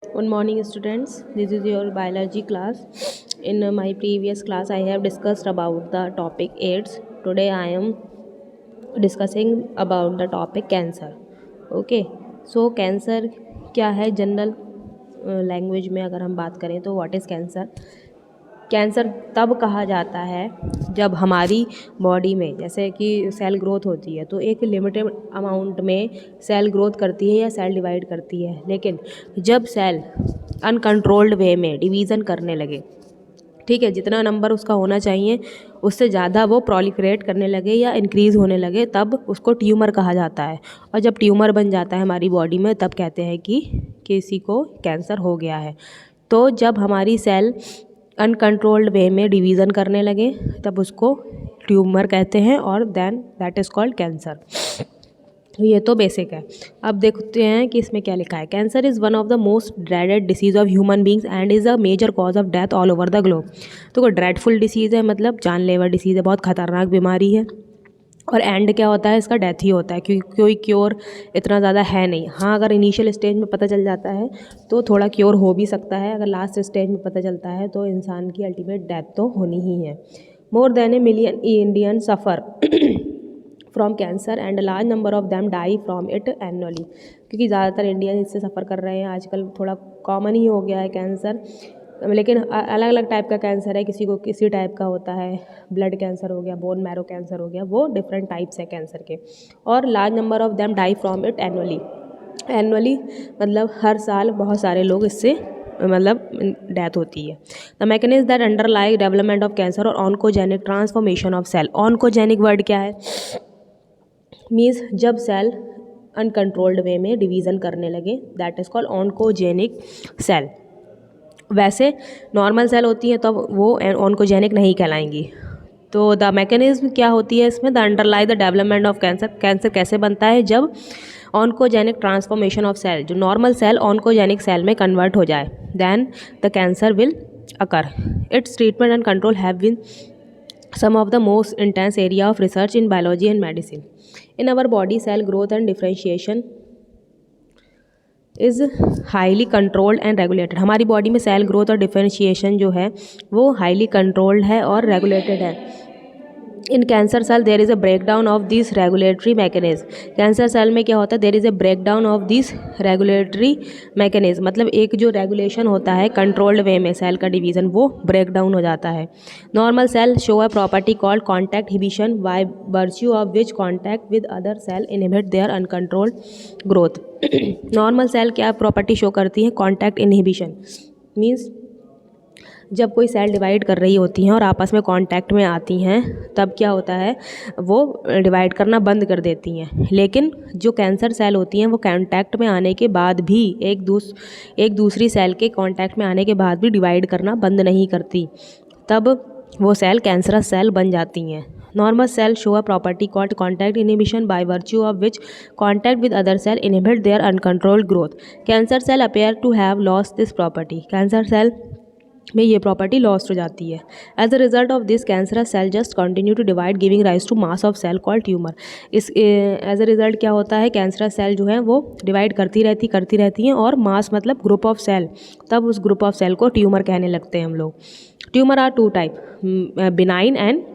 Good morning, students. This is your biology class. In my previous class, I have discussed about the topic AIDS. Today, I am discussing about the topic cancer. Okay. So, cancer क्या है general language में अगर हम बात करें तो what is cancer. Cancer तब कहा जाता है जब हमारी बॉडी में जैसे कि सेल ग्रोथ होती है तो एक लिमिटेड अमाउंट में सेल ग्रोथ करती है या सेल डिवाइड करती है, लेकिन जब सेल अनकंट्रोल्ड वे में डिवीज़न करने लगे, ठीक है, जितना नंबर उसका होना चाहिए उससे ज़्यादा वो प्रोलिफरेट करने लगे या इंक्रीज़ होने लगे, तब उसको ट्यूमर कहा जाता है। और जब ट्यूमर बन जाता है हमारी बॉडी में तब कहते हैं कि किसी को कैंसर हो गया है। तो जब हमारी सेल अनकंट्रोल्ड वे में डिवीज़न करने लगे तब उसको ट्यूमर कहते हैं और then that is called cancer. ये तो बेसिक है। अब देखते हैं कि इसमें क्या लिखा है। Cancer is one of the most dreaded disease of human beings and is a major cause of death all over the globe. तो कोई ड्रेडफुल डिसीज़ है, मतलब जानलेवा डिसीज़ है, बहुत खतरनाक बीमारी है। और एंड क्या होता है इसका, डेथ ही होता है, क्योंकि कोई क्योर इतना ज़्यादा है नहीं। हाँ, अगर इनिशियल स्टेज में पता चल जाता है तो थोड़ा क्योर हो भी सकता है, अगर लास्ट स्टेज में पता चलता है तो इंसान की अल्टीमेट डेथ तो होनी ही है। More than a million Indian suffer from cancer and large number of them die from it annually. क्योंकि ज़्यादातर इंडियन इससे सफ़र कर रहे हैं, आजकल थोड़ा कॉमन ही हो गया है कैंसर, लेकिन अलग अलग टाइप का कैंसर है, किसी को किसी टाइप का होता है, ब्लड कैंसर हो गया, बोन मैरो कैंसर हो गया, वो डिफरेंट टाइप्स है कैंसर के। और large number of them die from it annually. Annually मतलब हर साल बहुत सारे लोग इससे मतलब डेथ होती है। The mechanism that underlie development of cancer और oncogenic transformation of cell. Oncogenic word क्या है, मीन्स जब सेल अनकंट्रोल्ड वे में डिवीज़न करने लगे, that is called oncogenic cell. वैसे नॉर्मल सेल होती हैं तब वो ऑन्कोजेनिक नहीं कहलाएंगी। तो द मैकेनिज्म क्या होती है इसमें, the underlie the development of cancer. Cancer कैसे बनता है, जब ऑन्कोजेनिक ट्रांसफॉर्मेशन ऑफ सेल, जो नॉर्मल सेल ऑन्कोजेनिक सेल में कन्वर्ट हो जाए, then the cancer will occur. Its treatment and control have been some of the most intense area of research in biology and medicine. In our body, cell growth and differentiation is highly controlled and regulated. हमारी body में cell growth और differentiation जो है वो highly controlled है और regulated है। In cancer cell there is a break down of this regulatory mechanism. Cancer cell में क्या होता है, there is a break down of this regulatory mechanism, मतलब एक जो रेगुलेशन होता है कंट्रोल्ड वे में सेल का डिवीज़न, वो ब्रेक डाउन हो जाता है। Normal cell show a property called contact inhibition by virtue of which contact with other cell inhibit their uncontrolled growth. Normal cell क्या प्रॉपर्टी शो करती है, कॉन्टैक्ट इनहिबिशन, मीन्स जब कोई सेल डिवाइड कर रही होती हैं और आपस में कांटेक्ट में आती हैं तब क्या होता है, वो डिवाइड करना बंद कर देती हैं। लेकिन जो कैंसर सेल होती हैं वो कांटेक्ट में आने के बाद भी एक दूसरी सेल के कांटेक्ट में आने के बाद भी डिवाइड करना बंद नहीं करती, तब वो सेल कैंसरस सेल बन जाती हैं। Normal cell show a property called contact inhibition by virtue of which contact with other cell inhibit their uncontrolled growth. Cancer cell appear to have lost this property. Cancer cell में ये property lost हो जाती है। As a result of this cancerous cell just continue to divide giving rise to mass of cell called tumour. इस as a result क्या होता है, cancerous cell जो है वो डिवाइड करती रहती हैं और मास मतलब ग्रुप ऑफ सेल, तब उस ग्रुप ऑफ सेल को ट्यूमर कहने लगते हैं हम लोग। Tumour are two type, benign and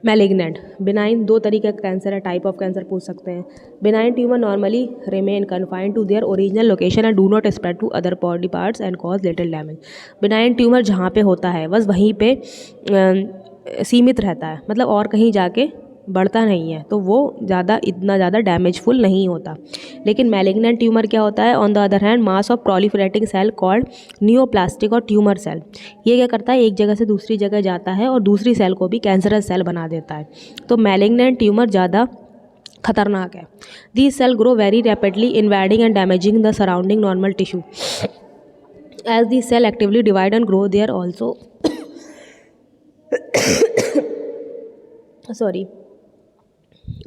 malignant. Benign दो तरीके का कैंसर है, टाइप ऑफ कैंसर पूछ सकते हैं। Benign tumour normally remain confined to their original location and do not spread to other body parts and cause little damage. Benign tumour जहाँ पे होता है बस वहीं पे सीमित रहता है, मतलब और कहीं जाके बढ़ता नहीं है, तो वो इतना ज़्यादा डैमेजफुल नहीं होता। लेकिन मैलिग्नेंट ट्यूमर क्या होता है, on the other hand mass of proliferating cell called neoplastic और ट्यूमर सेल। ये क्या करता है, एक जगह से दूसरी जगह जाता है और दूसरी सेल को भी कैंसरस सेल बना देता है, तो मैलिग्नेंट ट्यूमर ज़्यादा खतरनाक है। These cell grow very rapidly invading and damaging the surrounding normal tissue. As the cell actively divide and grow they're also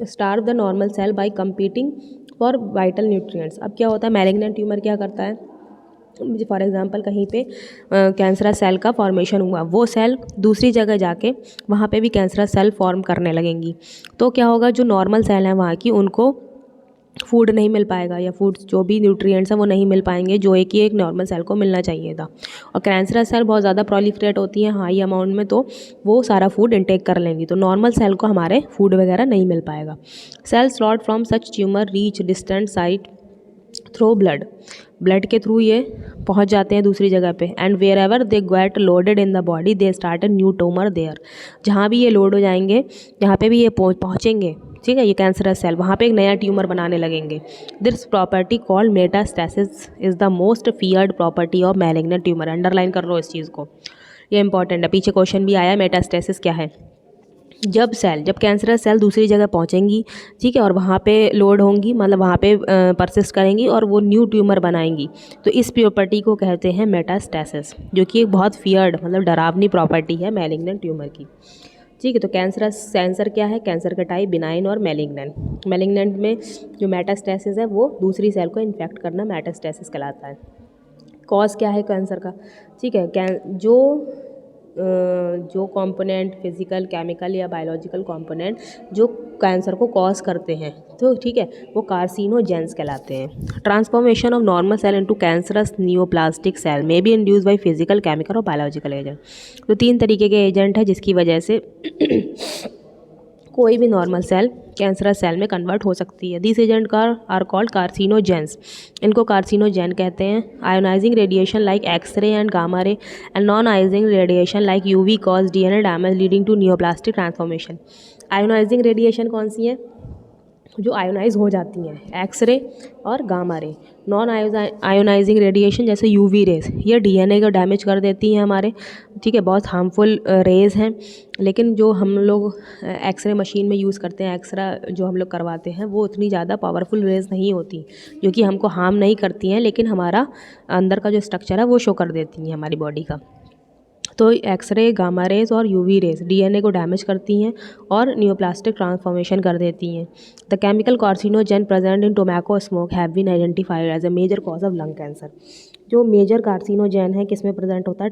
starve the normal cell by competing for vital nutrients. अब क्या होता है, malignant tumour क्या करता है, for example कहीं पे cancerous cell का फॉर्मेशन हुआ, वो सेल दूसरी जगह जाके वहाँ पे भी कैंसरस सेल फॉर्म करने लगेंगी, तो क्या होगा, जो नॉर्मल सेल हैं वहाँ की उनको फूड नहीं मिल पाएगा, या फूड जो भी न्यूट्रिएंट्स हैं वो नहीं मिल पाएंगे जो एक नॉर्मल सेल को मिलना चाहिए था। और कैंसरस सेल बहुत ज़्यादा प्रोलिफरेट होती हैं हाई अमाउंट में, तो वो सारा फूड इंटेक कर लेंगी, तो नॉर्मल सेल को हमारे फूड वगैरह नहीं मिल पाएगा। Cells lot from such tumour reach distant site through blood के थ्रू ये पहुंच जाते हैं दूसरी जगह पे, and wherever they get lodged in the body they start a new tumour there. जहाँ भी ये लोड हो जाएंगे, जहाँ पे भी ये पहुँचेंगे, ठीक है, ये कैंसरस सेल वहाँ पे एक नया ट्यूमर बनाने लगेंगे। This property called metastasis is the most feared property of malignant tumour. Underline कर लो इस चीज़ को, ये इंपॉर्टेंट है, पीछे क्वेश्चन भी आया मेटास्टेसिस क्या है। जब कैंसरस सेल दूसरी जगह पहुंचेंगी, ठीक है, और वहाँ पे लोड होंगी, मतलब वहाँ पे परसिस्ट करेंगी और वो न्यू ट्यूमर बनाएंगी, तो इस प्रॉपर्टी को कहते हैं मेटास्टेसिस, जो कि एक बहुत फियर्ड मतलब डरावनी प्रॉपर्टी है मैलिग्नेंट ट्यूमर की। ठीक है, तो कैंसर क्या है, कैंसर का टाइप बिनाइन और मैलिग्नेंट। मैलिग्नेंट में जो मेटास्टेसिस है वो दूसरी सेल को इन्फेक्ट करना मेटास्टेसिस कहलाता है। कॉज क्या है कैंसर का, ठीक है, जो कंपोनेंट फिजिकल, केमिकल या बायोलॉजिकल कंपोनेंट जो कैंसर को कॉज करते हैं, तो ठीक है, वो कार्सिनोजेंस कहलाते हैं। Transformation of normal cell into cancerous neoplastic cell may be induced by physical, chemical और बायोलॉजिकल एजेंट। तो 3 तरीके के एजेंट है जिसकी वजह से कोई भी नॉर्मल सेल कैंसरस सेल में कन्वर्ट हो सकती है। This agent are called carcinogens, इनको कार्सिनोजेन कहते हैं। Ionising radiation like X ray and gamma ray and non ionising radiation like UV cause DNA damage leading to neoplastic transformation. Ionising radiation कौन सी है, जो आयोनाइज हो जाती हैं, एक्सरे और gamma ray. Non ionising radiation जैसे यूवी रेज, ये डीएनए को डैमेज कर देती हैं हमारे, ठीक है, बहुत हार्मफुल रेज हैं। लेकिन जो हम लोग एक्सरे मशीन में यूज़ करते हैं, एक्सरा जो हम लोग करवाते हैं, वो उतनी ज़्यादा पावरफुल रेज नहीं होती, जो कि हमको हार्म नहीं करती हैं, लेकिन हमारा अंदर का जो स्ट्रक्चर है वो शो कर देती हैं हमारी बॉडी का। तो एक्सरे, गामा रेज और यूवी रेज डीएनए को डैमेज करती हैं और नियोप्लास्टिक ट्रांसफॉर्मेशन कर देती हैं। The chemical carcinogen present in tobacco smoke have been identified as a major cause of lung cancer. जो मेजर कार्सिनोजेन है किस में प्रेजेंट होता है,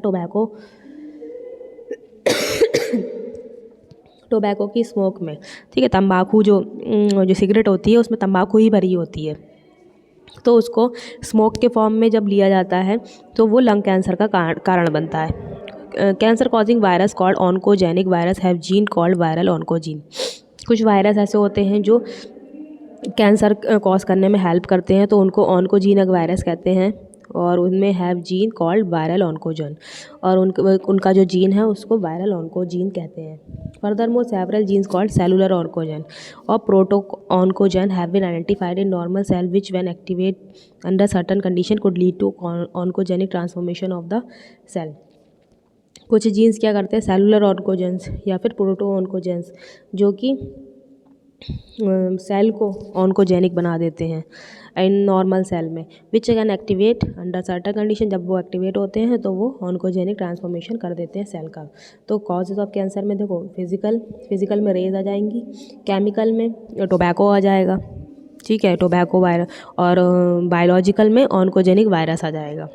टोबैको की स्मोक में, ठीक है, तंबाकू जो सिगरेट होती है उसमें तंबाकू ही भरी होती है, तो उसको स्मोक के फॉर्म में जब लिया जाता है तो वो लंग कैंसर का कारण बनता है। Cancer causing virus called oncogenic virus have gene called viral oncogene. कुछ वायरस ऐसे होते हैं जो कैंसर कॉज करने में हेल्प करते हैं, तो उनको ऑन्कोजीनक वायरस कहते हैं, और उनमें हैव जीन कॉल्ड वायरल ऑन्कोजन, और उनका जो जीन है उसको वायरल ऑन्कोजीन कहते हैं। Furthermore several genes called cellular oncogene और proto oncogene have been identified in normal cell which when activate under certain condition could lead to oncogenic transformation of the cell. कुछ genes क्या करते हैं, cellular ऑन्कोजेंस या फिर proto ऑन्कोजेंस, जो कि cell को ऑन्कोजेनिक बना देते हैं इन नॉर्मल सेल में, which can activate under certain condition. जब वो एक्टिवेट होते हैं तो वो ऑन्कोजेनिक ट्रांसफॉर्मेशन कर देते हैं सेल का। तो कॉजेज ऑफ कैंसर में देखो, फिजिकल में रेज आ जाएंगी, केमिकल में टोबैको आ जाएगा, ठीक है, टोबैको वायरस, और बायोलॉजिकल में ऑन्कोजेनिक वायरस आ जाएगा।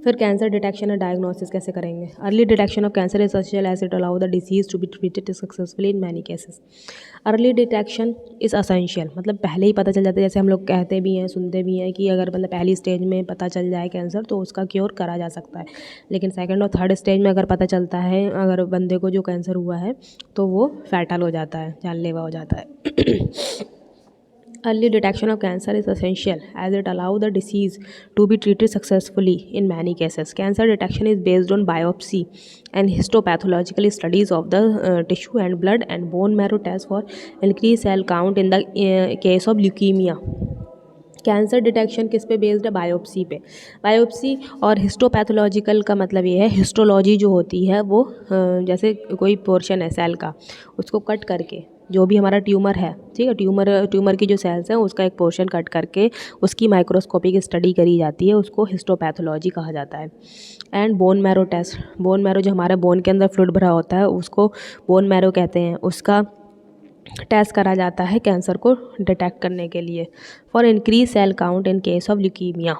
फिर कैंसर डिटेक्शन और डायग्नोसिस कैसे करेंगे। Early detection of cancer is essential as it allow the disease to be treated successfully in many cases. Early detection is essential, मतलब पहले ही पता चल जाता है, जैसे हम लोग कहते भी हैं, सुनते भी हैं कि अगर मतलब पहली स्टेज में पता चल जाए कैंसर तो उसका क्योर करा जा सकता है, लेकिन सेकंड और थर्ड स्टेज में अगर पता चलता है, अगर बंदे को जो कैंसर हुआ है तो वो फैटल हो जाता है, जानलेवा हो जाता है। Early detection of cancer is essential as it allows the disease to be treated successfully in many cases. Cancer detection is based on biopsy and histopathological studies of the tissue and blood and bone marrow tests for increased cell count in the case of leukemia. Cancer detection किस पे based है, biopsy पे। Biopsy और histopathological का मतलब ये है, histology जो होती है वो जैसे कोई पोर्शन है सेल का, उसको कट करके जो भी हमारा ट्यूमर है, ठीक है, ट्यूमर की जो सेल्स हैं उसका एक पोर्शन कट करके उसकी माइक्रोस्कोपिक स्टडी करी जाती है, उसको हिस्टोपैथोलॉजी कहा जाता है। And bone marrow test, bone marrow जो हमारे बोन के अंदर फ्लूइड भरा होता है उसको बोन मैरो कहते हैं, उसका टेस्ट करा जाता है कैंसर को डिटेक्ट करने के लिए। For increase cell count in case of leukaemia.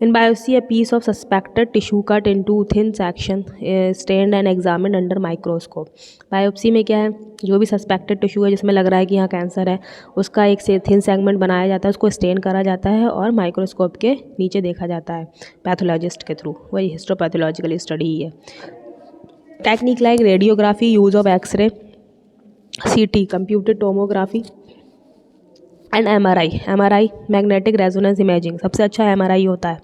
In biopsy, a piece of suspected tissue cut into thin section is stained and examined under microscope. Biopsy में क्या है, जो भी सस्पेक्टेड टिश्यू है जिसमें लग रहा है कि यहाँ कैंसर है, उसका एक से थिन सेगमेंट बनाया जाता है, उसको स्टेन करा जाता है और माइक्रोस्कोप के नीचे देखा जाता है पैथोलॉजिस्ट के थ्रू. वही हिस्टोपैथोलॉजिकल स्टडी ही है. Technique like radiography, use of X ray, CT, computed tomography and MRI magnetic resonance imaging, सबसे अच्छा MRI होता है,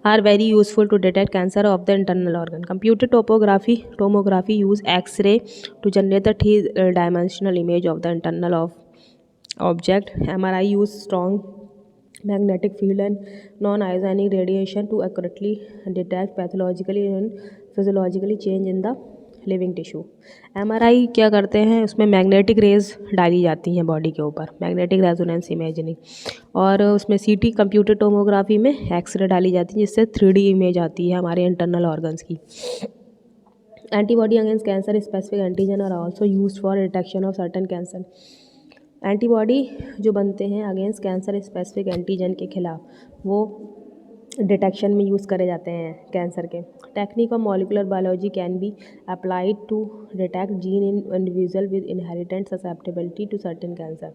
are very useful to detect cancer of the internal organ. Computer tomography use X ray to generate the 3 dimensional image of the internal of object. MRI use strong magnetic field and non-ionic radiation to accurately detect pathologically and physiologically change in the living tissue. MRI क्या करते हैं, उसमें magnetic raise डाली जाती हैं body के ऊपर, magnetic resonance imaging, और उसमें CT कंप्यूटर टोमोग्राफी में एक्सरे डाली जाती है जिससे 3D इमेज आती है हमारे इंटरनल ऑर्गन्स की. Antibody against cancer specific antigen are also used for detection of certain cancer. Antibody जो बनते हैं अगेंस्ट कैंसर स्पेसिफिक एंटीजन के खिलाफ, वो डिटेक्शन में यूज़ करे जाते हैं कैंसर के. Technique of molecular biology can be applied to detect gene in individual with inherited susceptibility to certain cancer.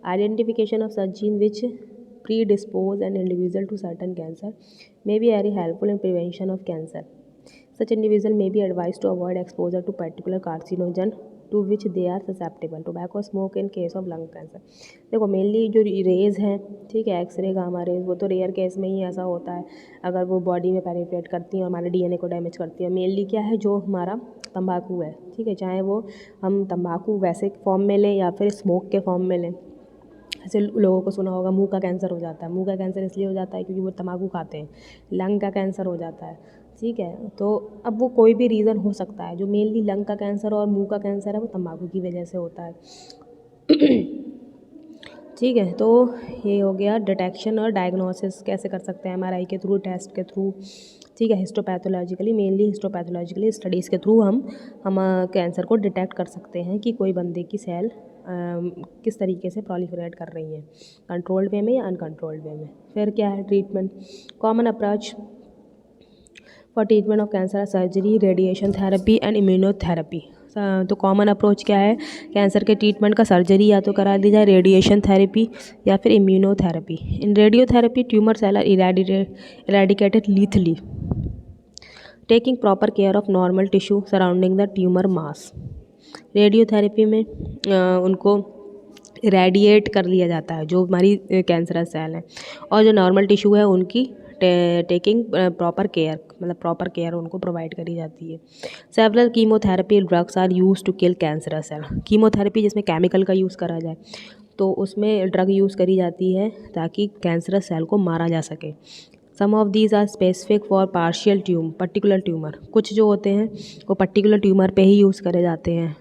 Identification of such gene which predispose an individual to certain cancer may be very helpful in prevention of cancer. Such individual may be advised to avoid exposure to particular carcinogen to which they are susceptible. Tobacco smoke in case of lung cancer. देखो mainly जो raise हैं, ठीक है, x ray gamma raise, वो तो rare case में ही ऐसा होता है अगर वो बॉडी में पेनिट्रेट करती हैं और हमारे DNA को डैमेज करती है. मेनली क्या है, जो हमारा तंबाकू है, ठीक है, चाहे वो हम तंबाकू वैसे फॉर्म में लें या फिर स्मोक के फॉर्म में लें. ऐसे लोगों को सुना होगा मुंह का कैंसर हो जाता है. मुंह का कैंसर इसलिए हो जाता है क्योंकि वो तंबाकू खाते हैं. लंग का कैंसर हो जाता है, ठीक है. तो अब वो कोई भी रीज़न हो सकता है. जो मेनली लंग का कैंसर और मुंह का कैंसर है वो तंबाकू की वजह से होता है. ठीक है, तो ये हो गया डिटेक्शन और डायग्नोसिस कैसे कर सकते हैं MRI के थ्रू, टेस्ट के थ्रू, ठीक है. हिस्टोपैथोलॉजिकली, मेनली हिस्टोपैथोलॉजिकली स्टडीज़ के थ्रू हम कैंसर को डिटेक्ट कर सकते हैं कि कोई बंदे की सेल किस तरीके से प्रोलिफरेट कर रही हैं, कंट्रोल्ड वे में या अनकंट्रोल्ड वे में. फिर क्या है treatment. Common approach for treatment of cancer, surgery, radiation therapy and immunotherapy. तो कॉमन अप्रोच क्या है कैंसर के ट्रीटमेंट का, सर्जरी या तो करा दी जाए, रेडिएशन थेरेपी या फिर immunotherapy. In radiotherapy tumour cell are irradiated lethally, taking proper care of normal tissue surrounding the tumour mass. Radiotherapy में उनको रेडिएट कर लिया जाता है जो हमारी कैंसरस सेल हैं, और जो नॉर्मल टिश्यू है उनकी टेकिंग प्रॉपर केयर, मतलब प्रॉपर केयर उनको प्रोवाइड करी जाती है. Several chemotherapy drugs are use to kill cancerous cell. Chemotherapy जिसमें केमिकल का यूज़ करा जाए, तो उसमें ड्रग यूज़ करी जाती है ताकि कैंसरस सेल को मारा जा सके. Some of these are specific for particular tumour. कुछ जो होते हैं वो पर्टिकुलर ट्यूमर पे ही यूज़ करे जाते हैं.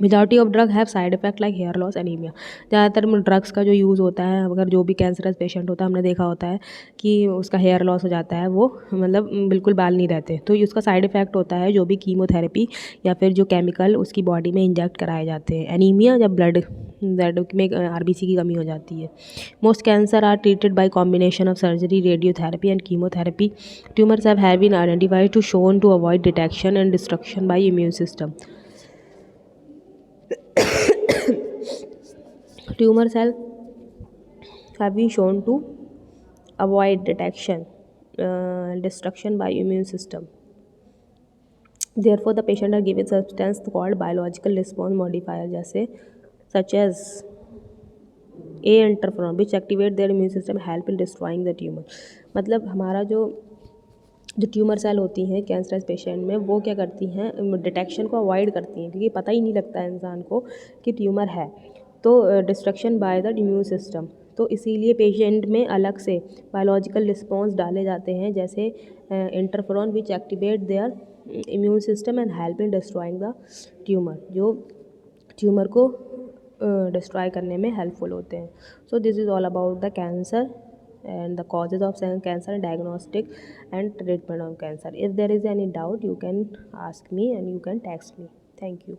Majority of drug have side effect like hair loss, anaemia. ज़्यादातर ड्रग्स का जो यूज़ होता है, अगर जो भी कैंसरस पेशेंट होता है, हमने देखा होता है कि उसका हेयर लॉस हो जाता है, वो मतलब बिल्कुल बाल नहीं रहते. तो उसका साइड इफेक्ट होता है जो भी कीमोथेरेपी या फिर जो केमिकल उसकी बॉडी में इंजेक्ट कराए जाते हैं. एनीमिया, जब ब्लड में RBC की कमी हो जाती है. Most cancer are treated by combination of surgery, radiotherapy and chemotherapy. Tumours have been identified to shown to avoid detection and destruction by immune system. Tumor cells have been shown to avoid detection, destruction by immune system. Therefore, the patient are given substance called biological response modifier, जैसे such as A interferon, which activate their immune system, help in destroying the tumor. मतलब हमारा जो tumour cell होती हैं cancerous patient में, वो क्या करती हैं, डिटेक्शन को अवॉइड करती हैं क्योंकि पता ही नहीं लगता है इंसान को कि ट्यूमर है. तो destruction by the immune system. तो इसीलिए पेशेंट में अलग से बायोलॉजिकल रिस्पॉन्स डाले जाते हैं जैसे interferon which activate their immune system and help in destroying the tumour, जो ट्यूमर को डिस्ट्रॉय करने में हेल्पफुल होते हैं. So this is all about the cancer and the causes of cancer, diagnostic and treatment of cancer. If there is any doubt, you can ask me and you can text me. Thank you.